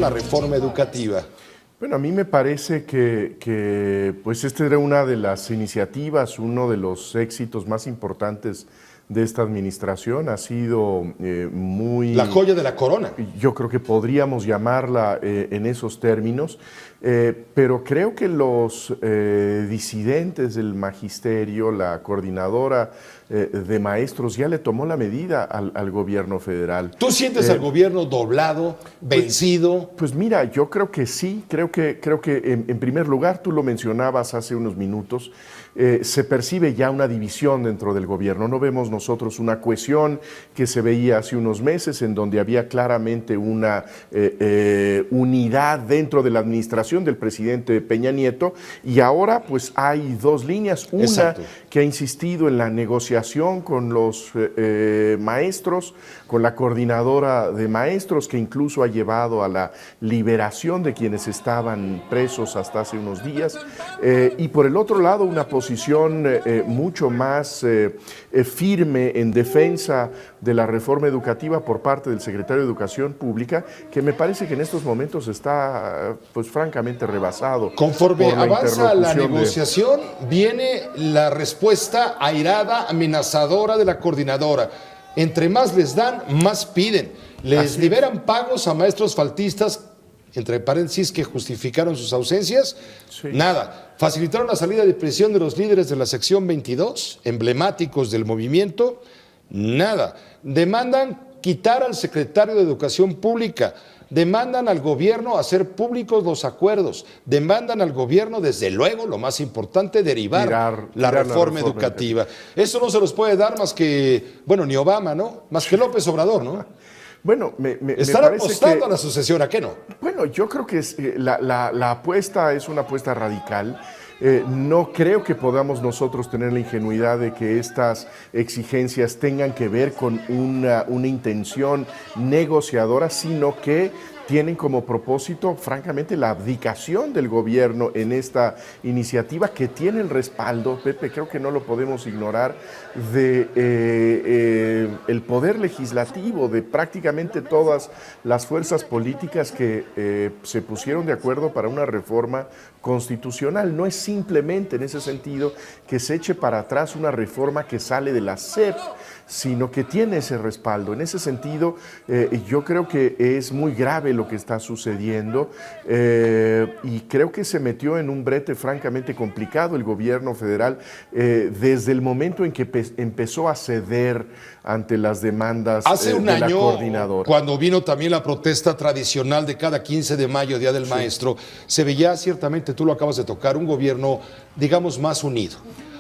la reforma educativa? Bueno, a mí me parece que pues esta era una de las iniciativas, uno de los éxitos más importantes de esta administración. Ha sido muy... La joya de la corona. Yo creo que podríamos llamarla en esos términos, pero creo que los disidentes del magisterio, la coordinadora de maestros, ya le tomó la medida al gobierno federal. ¿Tú sientes al gobierno doblado, vencido? Pues mira, yo creo que sí, creo que en primer lugar, tú lo mencionabas hace unos minutos, se percibe ya una división dentro del gobierno. No vemos nosotros una cohesión que se veía hace unos meses, en donde había claramente una unidad dentro de la administración del presidente Peña Nieto, y ahora pues hay dos líneas. Una, exacto, que ha insistido en la negociación con los maestros, con la coordinadora de maestros, que incluso ha llevado a la liberación de quienes estaban presos hasta hace unos días, y por el otro lado una posición mucho más firme en defensa de la reforma educativa por parte del secretario de Educación Pública, que me parece que en estos momentos está pues francamente rebasado. Conforme avanza la negociación, viene la respuesta airada, amenazadora de la coordinadora. Entre más les dan, más piden. Les liberan pagos a maestros faltistas, entre paréntesis, que justificaron sus ausencias. Sí. Nada. Facilitaron la salida de prisión de los líderes de la sección 22, emblemáticos del movimiento. Nada. Demandan quitar al secretario de Educación Pública. Demandan al gobierno hacer públicos los acuerdos. Demandan al gobierno, desde luego, lo más importante, derivar la reforma educativa. Eso no se los puede dar más que, bueno, ni Obama, ¿no? Más que López Obrador, ¿no? Bueno, están apostando a la sucesión, ¿a qué no? Bueno, yo creo que la apuesta es una apuesta radical. No creo que podamos nosotros tener la ingenuidad de que estas exigencias tengan que ver con una intención negociadora, sino que tienen como propósito, francamente, la abdicación del gobierno en esta iniciativa, que tiene el respaldo, Pepe, creo que no lo podemos ignorar, de el poder legislativo, de prácticamente todas las fuerzas políticas que se pusieron de acuerdo para una reforma constitucional. No es simplemente en ese sentido que se eche para atrás una reforma que sale de la SEP, sino que tiene ese respaldo. En ese sentido, yo creo que es muy grave lo que está sucediendo, y creo que se metió en un brete francamente complicado el gobierno federal desde el momento en que empezó a ceder ante las demandas de la coordinadora. Cuando vino también la protesta tradicional de cada 15 de mayo, Día del Maestro, se veía ciertamente, tú lo acabas de tocar, un gobierno, digamos, más unido.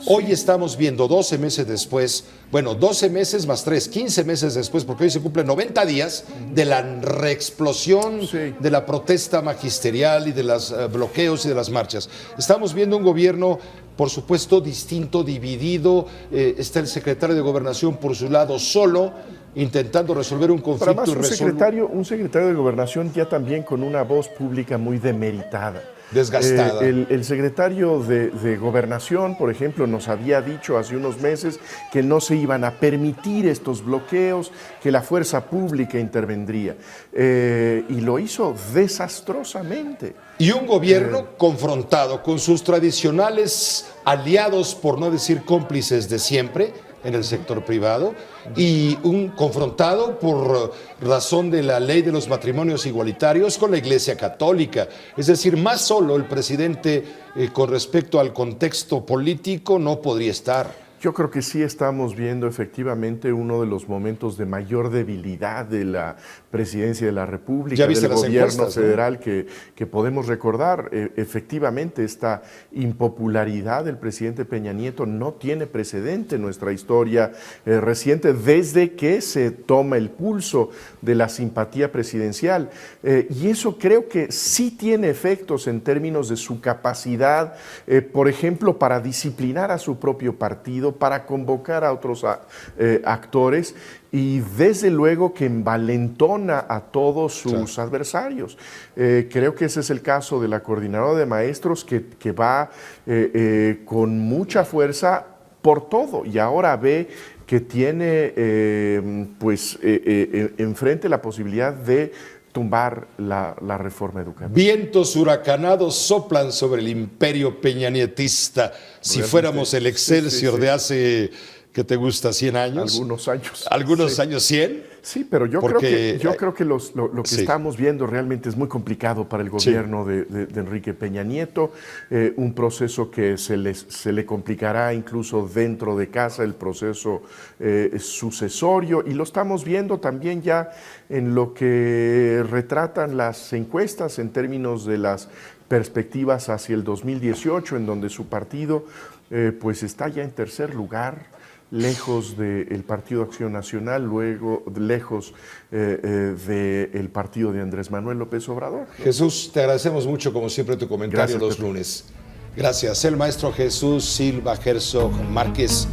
Hoy estamos viendo 12 meses después, bueno, 12 meses más 3, 15 meses después, porque hoy se cumplen 90 días de la reexplosión de la protesta magisterial y de los bloqueos y de las marchas. Estamos viendo un gobierno, por supuesto, distinto, dividido. Está el secretario de Gobernación por su lado solo, intentando resolver un conflicto irresoluble. Un secretario de Gobernación ya también con una voz pública muy demeritada. Desgastada. El secretario de Gobernación, por ejemplo, nos había dicho hace unos meses que no se iban a permitir estos bloqueos, que la fuerza pública intervendría, y lo hizo desastrosamente. Y un gobierno confrontado con sus tradicionales aliados, por no decir cómplices de siempre, en el sector privado, y un confrontado por razón de la ley de los matrimonios igualitarios con la Iglesia Católica. Es decir, más solo el presidente con respecto al contexto político no podría estar. Yo creo que sí estamos viendo efectivamente uno de los momentos de mayor debilidad de la presidencia de la República, del gobierno federal, ¿no? que podemos recordar. Efectivamente, esta impopularidad del presidente Peña Nieto no tiene precedente en nuestra historia reciente, desde que se toma el pulso de la simpatía presidencial. Y eso creo que sí tiene efectos en términos de su capacidad, por ejemplo, para disciplinar a su propio partido, para convocar a otros actores, y desde luego que envalentona a todos sus adversarios. Creo que ese es el caso de la coordinadora de maestros, que va con mucha fuerza por todo, y ahora ve que tiene enfrente la posibilidad de tumbar la reforma educativa. Vientos huracanados soplan sobre el imperio peñanietista. Si Realmente, fuéramos el Excelsior sí. de hace, ¿qué te gusta? ¿100 años? Algunos años. ¿Algunos Sí. años 100? Sí, pero yo creo que lo que sí. estamos viendo realmente es muy complicado para el gobierno de Enrique Peña Nieto, un proceso que se le complicará incluso dentro de casa, el proceso sucesorio, y lo estamos viendo también ya en lo que retratan las encuestas en términos de las perspectivas hacia el 2018, en donde su partido pues está ya en tercer lugar, lejos del Partido Acción Nacional, luego lejos del partido de Andrés Manuel López Obrador. Jesús, te agradecemos mucho, como siempre, tu comentario. Gracias, los Pepe. lunes. Gracias. El maestro Jesús Silva Herzog Márquez.